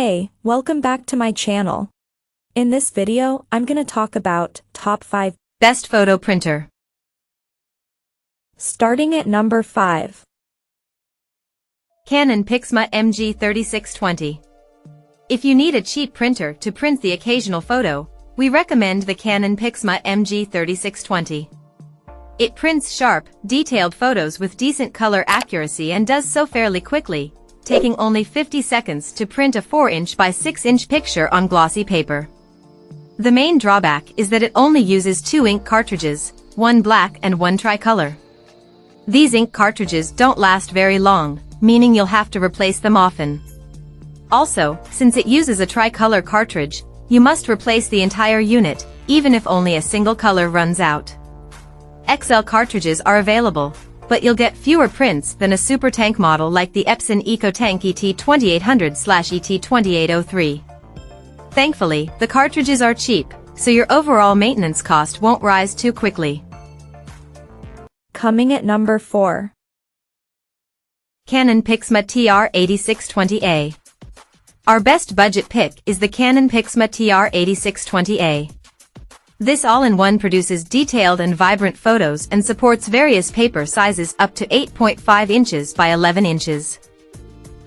Hey, welcome back to my channel. In this video, I'm gonna talk about top 5 best photo printer. Starting at number 5. Canon Pixma MG3620. If you need a cheap printer to print the occasional photo, we recommend the Canon Pixma MG3620. It prints sharp, detailed photos with decent color accuracy and does so fairly quickly, taking only 50 seconds to print a 4-inch by 6-inch picture on glossy paper. The main drawback is that it only uses 2 ink cartridges, one black and one tricolor. These ink cartridges don't last very long, meaning you'll have to replace them often. Also, since it uses a tricolor cartridge, you must replace the entire unit, even if only a single color runs out. XL cartridges are available, but you'll get fewer prints than a SuperTank model like the Epson EcoTank ET2500/ET2803. Thankfully, the cartridges are cheap, so your overall maintenance cost won't rise too quickly. Coming at number 4. Canon Pixma TR8620A. Our best budget pick is the Canon Pixma TR8620A. This all-in-one produces detailed and vibrant photos and supports various paper sizes up to 8.5 inches by 11 inches.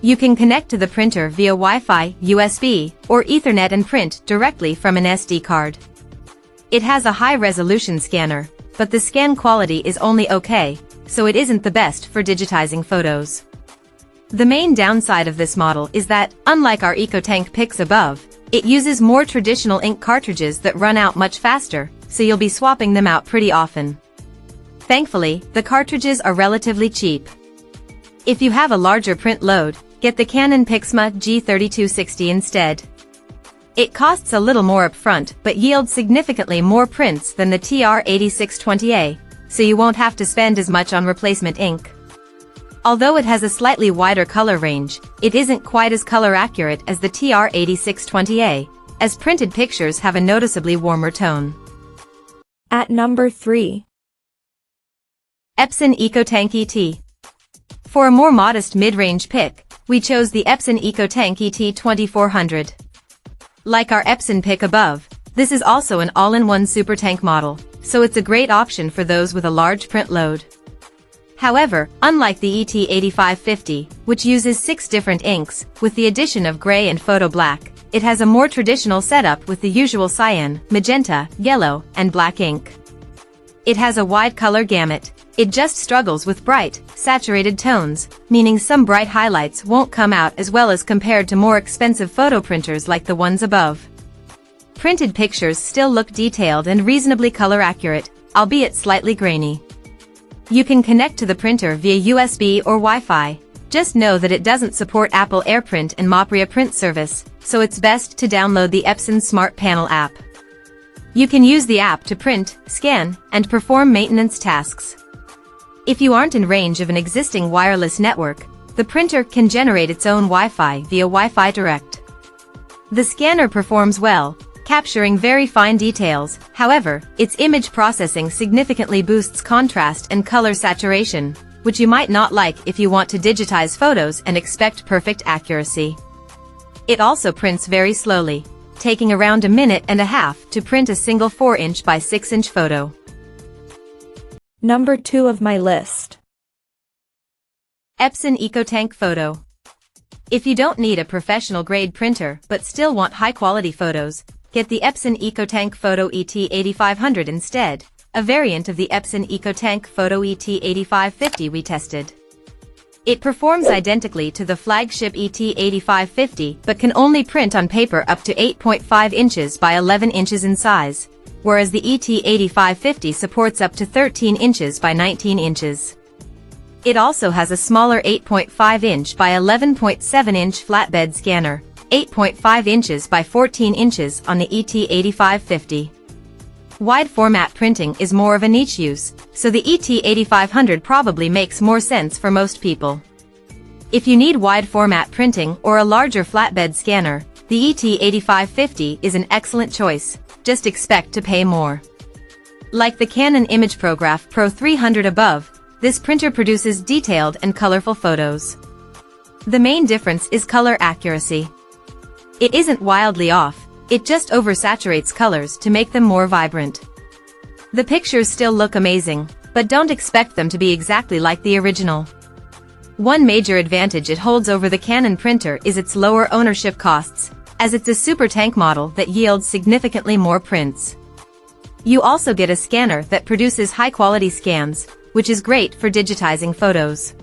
You can connect to the printer via Wi-Fi, USB, or Ethernet and print directly from an SD card. It has a high-resolution scanner, but the scan quality is only okay, so it isn't the best for digitizing photos. The main downside of this model is that, unlike our EcoTank pics above, it uses more traditional ink cartridges that run out much faster, so you'll be swapping them out pretty often. Thankfully, the cartridges are relatively cheap. If you have a larger print load, get the Canon Pixma G3260 instead. It costs a little more upfront but yields significantly more prints than the TR8620A, so you won't have to spend as much on replacement ink. Although it has a slightly wider color range, it isn't quite as color accurate as the TR8620A, as printed pictures have a noticeably warmer tone. At number 3. Epson EcoTank ET. For a more modest mid-range pick, we chose the Epson EcoTank ET2400. Like our Epson pick above, this is also an all-in-one SuperTank model, so it's a great option for those with a large print load. However, unlike the ET8550, which uses 6 different inks, with the addition of gray and photo black, it has a more traditional setup with the usual cyan, magenta, yellow, and black ink. It has a wide color gamut. It just struggles with bright, saturated tones, meaning some bright highlights won't come out as well as compared to more expensive photo printers like the ones above. Printed pictures still look detailed and reasonably color accurate, albeit slightly grainy. You can connect to the printer via USB or Wi-Fi. Just know that it doesn't support Apple AirPrint and Mopria print service, so it's best to download the Epson Smart Panel app. You can use the app to print, scan, and perform maintenance tasks. If you aren't in range of an existing wireless network, the printer can generate its own Wi-Fi via Wi-Fi Direct. The scanner performs well, capturing very fine details. However, its image processing significantly boosts contrast and color saturation, which you might not like if you want to digitize photos and expect perfect accuracy. It also prints very slowly, taking around a minute and a half to print a single 4-inch by 6-inch photo. Number 2 of my list. Epson EcoTank Photo. If you don't need a professional-grade printer but still want high-quality photos, get the Epson EcoTank Photo ET8500 instead, a variant of the Epson EcoTank Photo ET8550 we tested. It performs identically to the flagship ET8550 but can only print on paper up to 8.5 inches by 11 inches in size, whereas the ET8550 supports up to 13 inches by 19 inches. It also has a smaller 8.5-inch by 11.7-inch flatbed scanner, 8.5 inches by 14 inches on the ET8550. Wide format printing is more of a niche use, so the ET8500 probably makes more sense for most people. If you need wide format printing or a larger flatbed scanner, the ET8550 is an excellent choice, just expect to pay more. Like the Canon imagePROGRAF Pro 300 above, this printer produces detailed and colorful photos. The main difference is color accuracy. It isn't wildly off, it just oversaturates colors to make them more vibrant. The pictures still look amazing, but don't expect them to be exactly like the original. One major advantage it holds over the Canon printer is its lower ownership costs, as it's a super tank model that yields significantly more prints. You also get a scanner that produces high-quality scans, which is great for digitizing photos.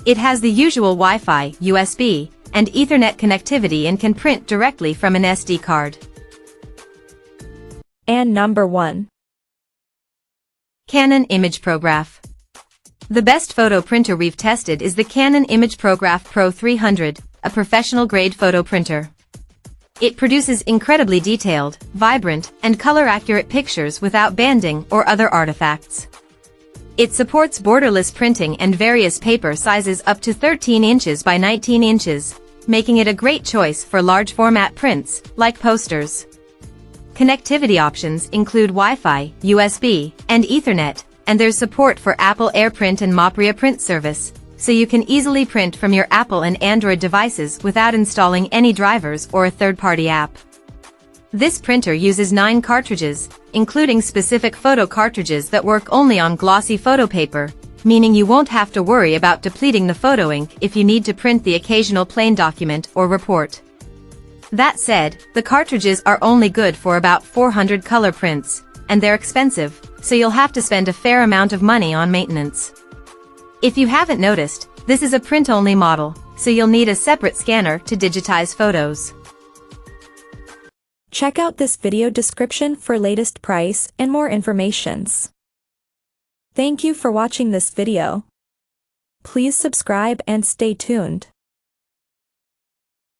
It has the usual Wi-Fi, USB, and Ethernet connectivity and can print directly from an SD card. And number 1. Canon imagePROGRAF. The best photo printer we've tested is the Canon imagePROGRAF Pro 300, a professional-grade photo printer. It produces incredibly detailed, vibrant, and color-accurate pictures without banding or other artifacts. It supports borderless printing and various paper sizes up to 13 inches by 19 inches, making it a great choice for large-format prints, like posters. Connectivity options include Wi-Fi, USB, and Ethernet, and there's support for Apple AirPrint and Mopria print service, so you can easily print from your Apple and Android devices without installing any drivers or a third-party app. This printer uses 9 cartridges, including specific photo cartridges that work only on glossy photo paper, meaning you won't have to worry about depleting the photo ink if you need to print the occasional plain document or report. That said, the cartridges are only good for about 400 color prints, and they're expensive, so you'll have to spend a fair amount of money on maintenance. If you haven't noticed, this is a print-only model, so you'll need a separate scanner to digitize photos. Check out this video description for latest price and more informations. Thank you for watching this video. Please subscribe and stay tuned.